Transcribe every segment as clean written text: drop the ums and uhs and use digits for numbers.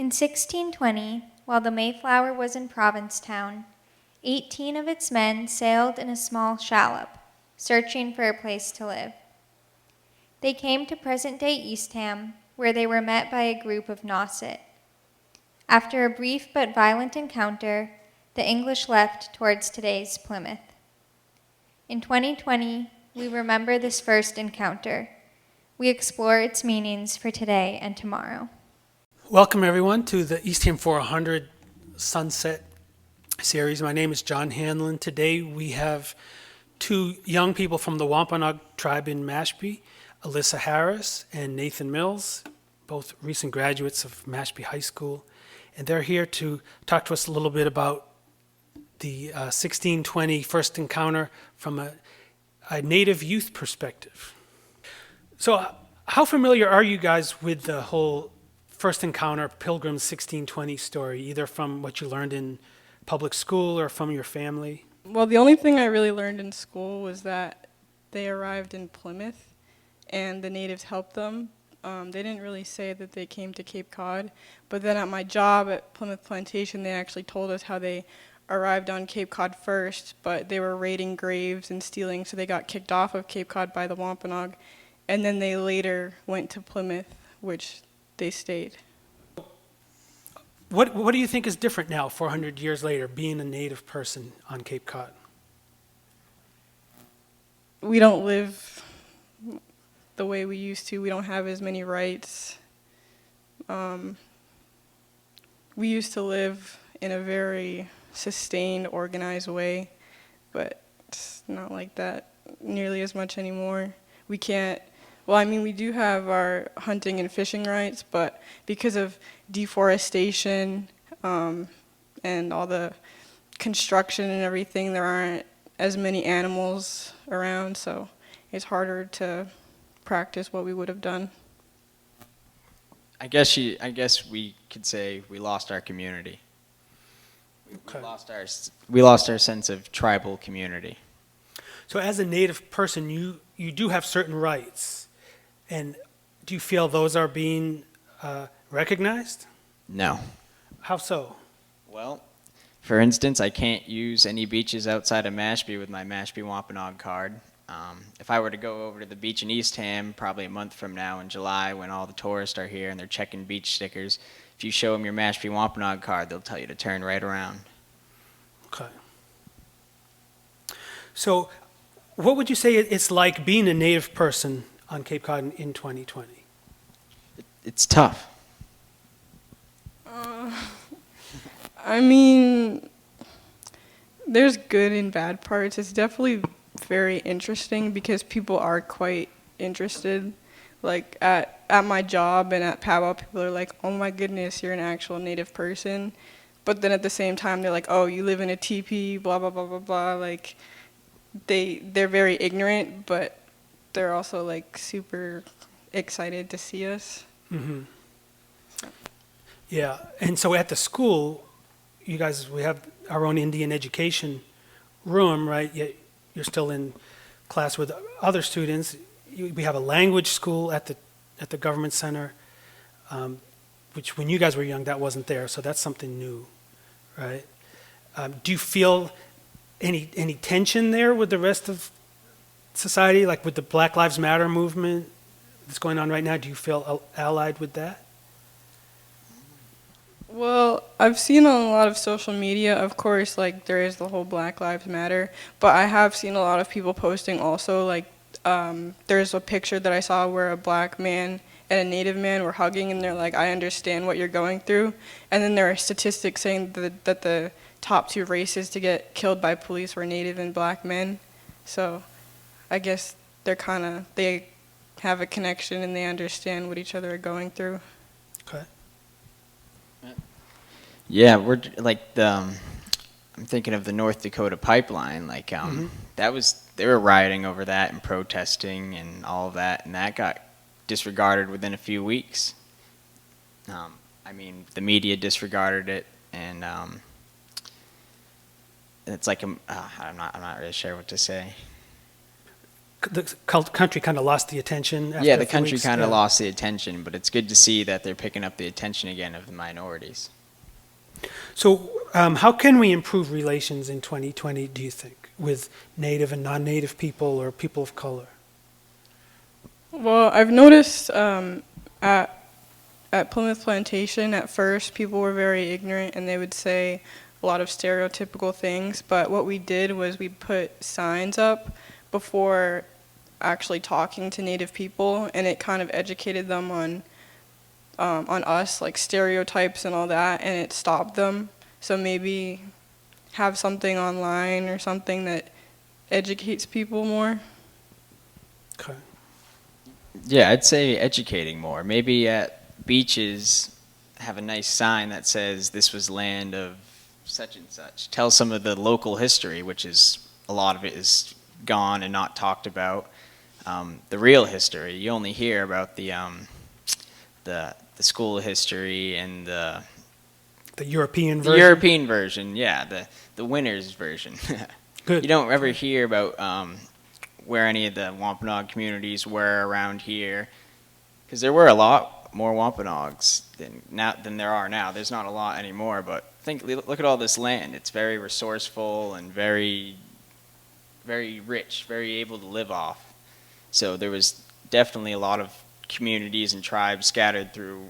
In 1620, while the Mayflower was in Provincetown, 18 of its men sailed in a small shallop, searching for a place to live. They came to present-day Eastham, where they were met by a group of Nauset. After a brief but violent encounter, the English left towards today's Plymouth. In 2020, we remember this first encounter. We explore its meanings for today and tomorrow. Welcome everyone to the Eastham 400 Sunset series. My name is John Hanlon. Today we have two young people from the Wampanoag tribe in Mashpee, Alyssa Harris and Nathan Mills, both recent graduates of Mashpee High School. And they're here to talk to us a little bit about the 1620 first encounter from a Native youth perspective. So how familiar are you guys with the whole first encounter Pilgrim's 1620 story, either from what you learned in public school or from your family? Well, the only thing I really learned in school was that they arrived in Plymouth and the natives helped them. They didn't really say that they came to Cape Cod, but then at my job at Plymouth Plantation, they actually told us how they arrived on Cape Cod first, but they were raiding graves and stealing, so they got kicked off of Cape Cod by the Wampanoag, and then they later went to Plymouth, which they stayed. What do you think is different now, 400 years later, being a Native person on Cape Cod? We don't live the way we used to. We don't have as many rights. We used to live in a very sustained, organized way, but it's not like that nearly as much anymore. We can't, well, I mean, we do have our hunting and fishing rights, but because of deforestation and all the construction and everything, there aren't as many animals around, so it's harder to practice what we would have done. I guess we could say we lost our community. Okay. We lost our sense of tribal community. So as a Native person, you do have certain rights. And do you feel those are being recognized? No. How so? Well, for instance, I can't use any beaches outside of Mashpee with my Mashpee Wampanoag card. If I were to go over to the beach in Eastham, probably a month from now in July when all the tourists are here and they're checking beach stickers, if you show them your Mashpee Wampanoag card, they'll tell you to turn right around. Okay. So what would you say it's like being a Native person on Cape Cod in 2020? It's tough. I mean, there's good and bad parts. It's definitely very interesting because people are quite interested. Like at my job and at powwow, people are like, "Oh my goodness, you're an actual Native person." But then at the same time, they're like, "Oh, you live in a teepee, blah blah blah blah blah." Like they're very ignorant, but they're also like super excited to see us. Mm-hmm. Yeah, and so at the school, we have our own Indian education room, right? You're still in class with other students. We have a language school at the government center, which when you guys were young, that wasn't there, so that's something new, right? Do you feel any tension there with the rest of society, like with the Black Lives Matter movement that's going on right now? Do you feel allied with that? Well, I've seen on a lot of social media, of course, like there is the whole Black Lives Matter, but I have seen a lot of people posting also, like there's a picture that I saw where a black man and a Native man were hugging and they're like, "I understand what you're going through." And then there are statistics saying that the top two races to get killed by police were Native and black men. So I guess they have a connection and they understand what each other are going through. Okay. Yeah, we're like I'm thinking of the North Dakota pipeline. Like they were rioting over that and protesting and all of that, and that got disregarded within a few weeks. I mean, the media disregarded it, and it's like I'm not really sure what to say. country kind of lost the attention after Yeah, a the few country weeks? kind of Yeah. lost the attention, but it's good to see that they're picking up the attention again of the minorities. So how can we improve relations in 2020, do you think, with Native and non-Native people or people of color? Well, I've noticed at Plymouth Plantation, at first, people were very ignorant and they would say a lot of stereotypical things. But what we did was we put signs up before actually talking to Native people, and it kind of educated them on us, like stereotypes and all that, and it stopped them. So maybe have something online or something that educates people more. Okay. Yeah, I'd say educating more. Maybe at beaches have a nice sign that says this was land of such and such. Tell some of the local history, which is a lot of it is gone and not talked about. The real history, you only hear about the school history and the European the version? European version, yeah, the winner's version. Good. You don't ever hear about where any of the Wampanoag communities were around here, because there were a lot more Wampanoags than there are now. There's not a lot anymore, but look at all this land. It's very resourceful and very, very rich, very able to live off. So there was definitely a lot of communities and tribes scattered through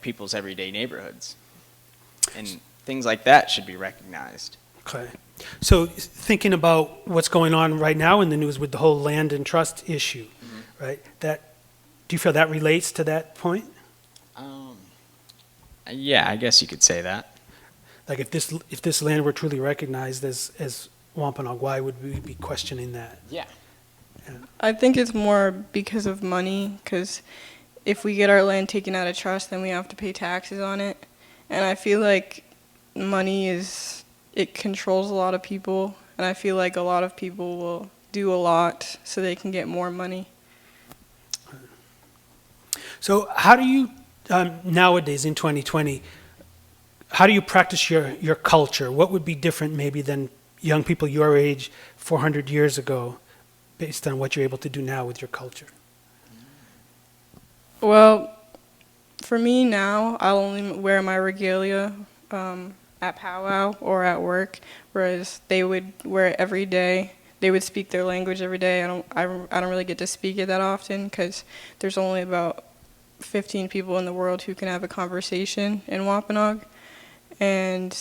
people's everyday neighborhoods. And things like that should be recognized. Okay. So thinking about what's going on right now in the news with the whole land and trust issue, right? Do you feel that relates to that point? Yeah, I guess you could say that. Like if this land were truly recognized as Wampanoag, why would we be questioning that? Yeah. I think it's more because of money, because if we get our land taken out of trust, then we have to pay taxes on it. And I feel like money it controls a lot of people, and I feel like a lot of people will do a lot so they can get more money. So how do you, nowadays in 2020, how do you practice your culture? What would be different maybe than young people your age 400 years ago, based on what you're able to do now with your culture? Well, for me now, I'll only wear my regalia at powwow or at work, whereas they would wear it every day. They would speak their language every day. I don't really get to speak it that often because there's only about 15 people in the world who can have a conversation in Wampanoag. And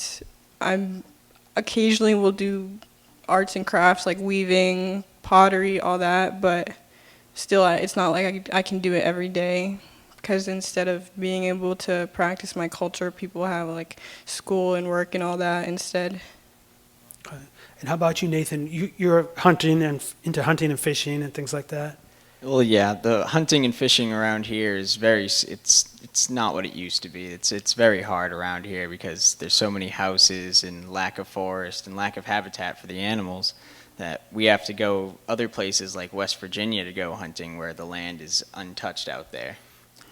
I'm occasionally will do arts and crafts like weaving, pottery, all that, but still it's not like I can do it every day, because instead of being able to practice my culture, people have like school and work and all that instead. Okay. And how about you, Nathan? You're hunting and into hunting and fishing and things like that? Well, yeah, the hunting and fishing around here is it's not what it used to be. It's very hard around here because there's so many houses and lack of forest and lack of habitat for the animals that we have to go other places like West Virginia to go hunting where the land is untouched out there,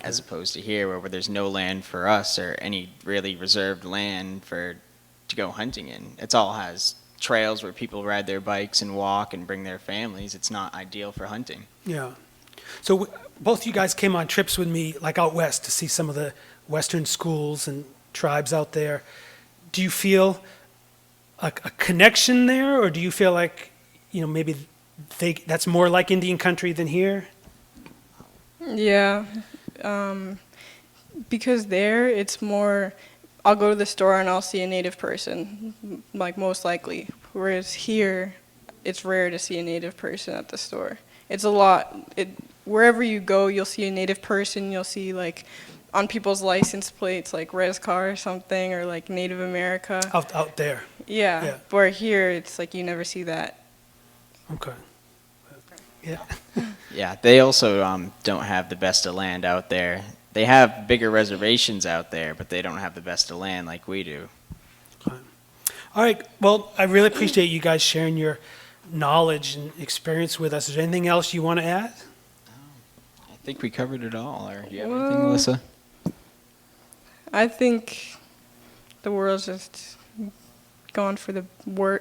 as opposed to here where there's no land for us or any really reserved land to go hunting in. It all has trails where people ride their bikes and walk and bring their families. It's not ideal for hunting. Yeah. So both you guys came on trips with me, like out west, to see some of the Western schools and tribes out there. Do you feel a connection there, or do you feel like, maybe that's more like Indian country than here? Yeah, because there it's more, I'll go to the store and I'll see a Native person, like most likely. Whereas here, it's rare to see a Native person at the store. It's a lot, wherever you go, you'll see a Native person, you'll see like on people's license plates, like Rescar or something, or like Native America. Out there. Yeah, Yeah. where here, it's like you never see that. Okay. Yeah. Yeah, they also don't have the best of land out there. They have bigger reservations out there, but they don't have the best of land like we do. Okay. All right. Well, I really appreciate you guys sharing your knowledge and experience with us. Is there anything else you want to add? I think we covered it all. Or do you have Well, anything, Alyssa? I think the world's just gone for the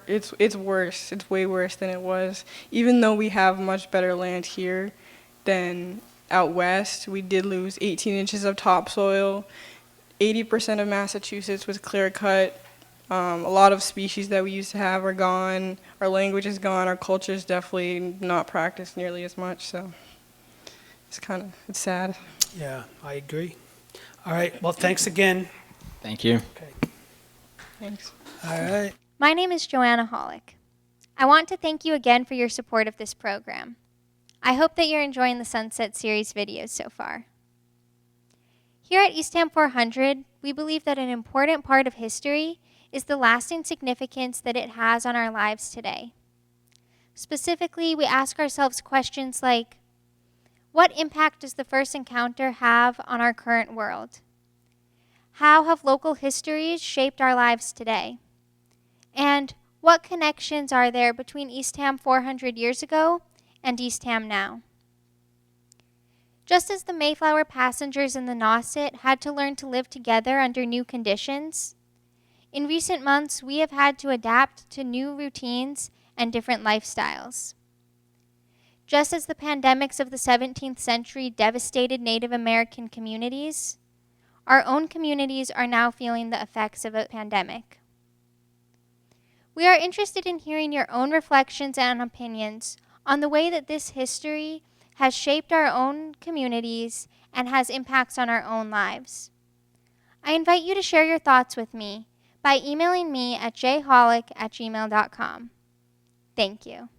it's worse. It's way worse than it was. Even though we have much better land here than out west, we did lose 18 inches of topsoil. 80% of Massachusetts was clear cut. A lot of species that we used to have are gone. Our language is gone. Our culture is definitely not practiced nearly as much. So it's sad. Yeah, I agree. All right. Well, thanks again. Thank you. Okay. Thanks. All right. My name is Joanna Hollick. I want to thank you again for your support of this program. I hope that you're enjoying the Sunset Series videos so far. Here at Eastham 400, we believe that an important part of history is the lasting significance that it has on our lives today. Specifically, we ask ourselves questions like, what impact does the first encounter have on our current world? How have local histories shaped our lives today? And what connections are there between Eastham 400 years ago and Eastham now? Just as the Mayflower passengers in the Nauset had to learn to live together under new conditions, in recent months we have had to adapt to new routines and different lifestyles. Just as the pandemics of the 17th century devastated Native American communities, our own communities are now feeling the effects of a pandemic. We are interested in hearing your own reflections and opinions on the way that this history has shaped our own communities and has impacts on our own lives. I invite you to share your thoughts with me by emailing me at jhollick@gmail.com. Thank you.